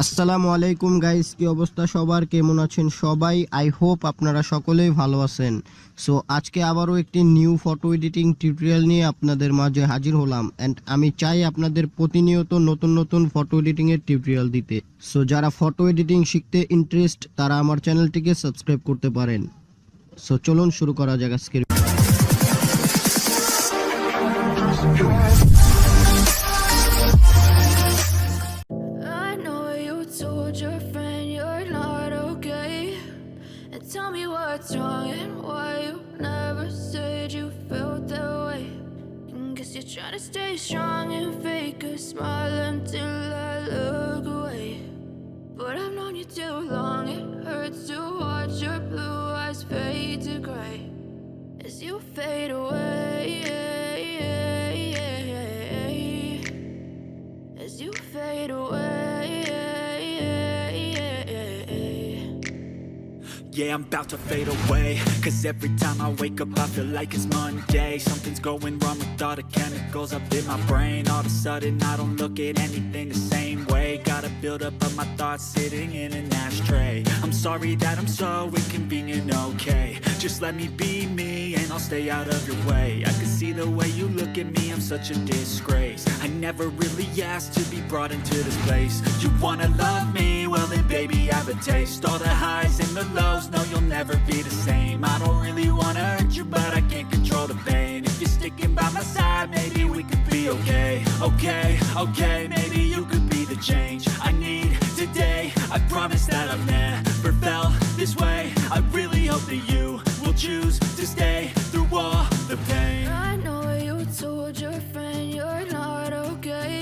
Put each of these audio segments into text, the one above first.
আসসালামু আলাইকুম গাইস, কি অবস্থা সবার? কেমন আছেন সবাই? আই হোপ আপনারা সকলেই ভালো আছেন। সো আজকে আবারও একটি নিউ ফটো এডিটিং টিউটোরিয়াল নিয়ে আপনাদের মাঝে হাজির হলাম অ্যান্ড আমি চাই আপনাদের প্রতিনিয়ত নতুন নতুন ফটো এডিটিং এর টিউটোরিয়াল দিতে। সো যারা ফটো এডিটিং শিখতে ইন্টারেস্ট তারা আমার চ্যানেলটিকে সাবস্ক্রাইব করতে পারেন। সো চলুন শুরু করা যাক আজকের। Tell me what's wrong and why you never said you felt that way. Guess you're trying to stay strong and fake a smile until I look away. But I've known you too long, it hurts to watch your blue eyes fade to gray as you fade away. As you fade away. Yeah, I'm about to fade away, cause every time I wake up I feel like it's Monday. Something's going wrong with all the chemicals up in my brain. All of a sudden I don't look at anything the same way. Gotta build up of my thoughts sitting in an ashtray. I'm sorry that I'm so inconvenient, okay. Just let me be me and I'll stay out of your way. I can see the way you look at me, I'm such a disgrace. I never really asked to be brought into this place. You wanna love me? Well then baby I have a taste. All the highs and the lows, no you'll never be the same. I don't really wanna hurt you but I can't control the pain. If you're sticking by my side maybe we could be okay. Okay, maybe you could be the change I need today. I promise that I've never felt this way. I really hope that you will choose to stay through all the pain. I know you told your friend you're not okay.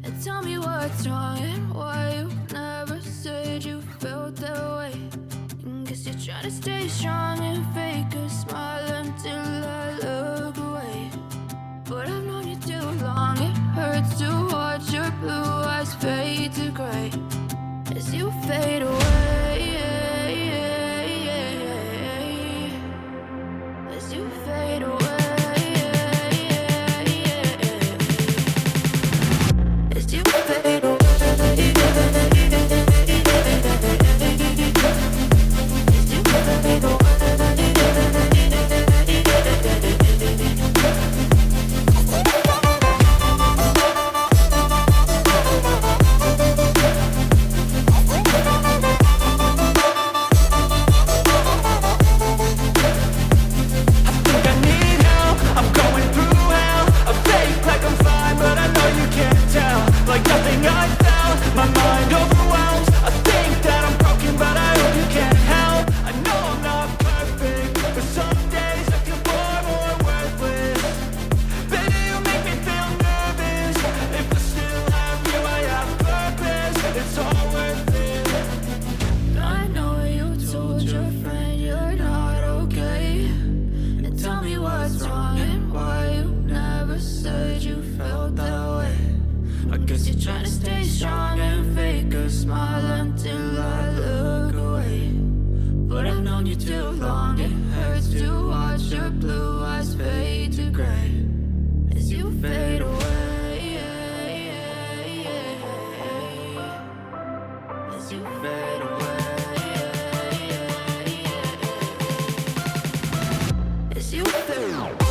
And tell me what's wrong and why you never said you felt that way. Guess you're trying to stay strong and fake a smile until I look away. But I've known you too long, it hurts to watch your blue eyes fade to gray as you fade away. As you fade away. As you fade away. You're trying to stay strong and fake a smile until I look away. But I've known you too long, it hurts to watch your blue eyes fade to gray as you fade away. As you fade away. As you fade away.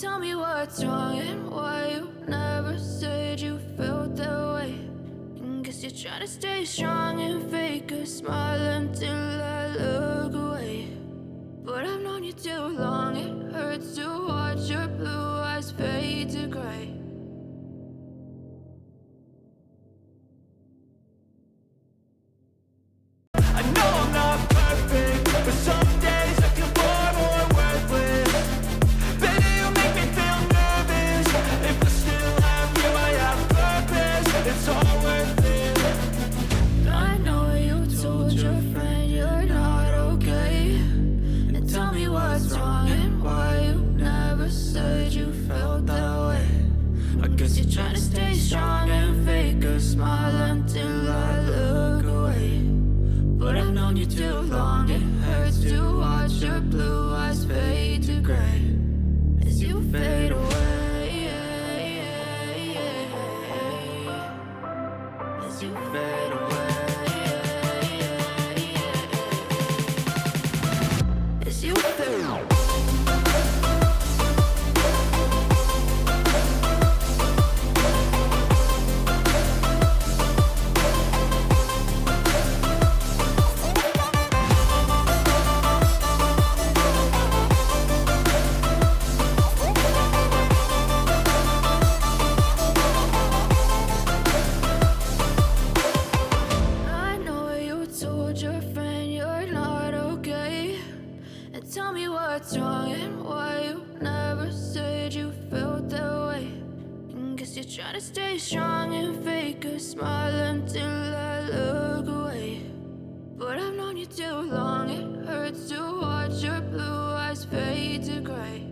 Tell me what's wrong and why you never said you felt that way. Guess you're trying to stay strong and fake a smile until I look away. But I've known you too long, it hurts to watch your blue eyes fade to gray. I know I'm not perfect, but some days I feel far more worthless. Baby, you make me feel nervous. If I still have you, I have purpose. It's all worth it. I know you known you too long. It hurts to watch your blue eyes fade to gray as you fade away. As you fade away. As you fade away. I know you told your friend you're not okay, and tell me what's wrong and why you never said you felt that way. And guess you're trying to stay strong and fake a smile until I look away. But I've known you too long, it hurts to watch your blue eyes fade to gray.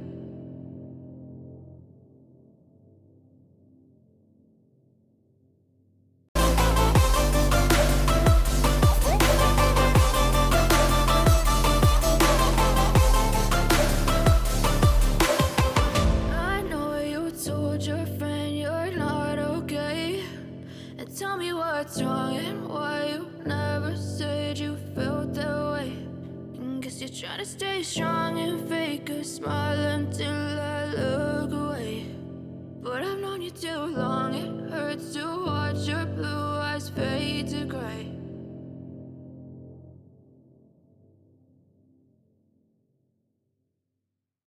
I know you told your friend you're not okay, and tell me what's wrong and why you never said you felt that way. And guess you're trying to stay strong and fake a smile until I look away. But I've known you too long, it hurts to watch your blue eyes fade to gray.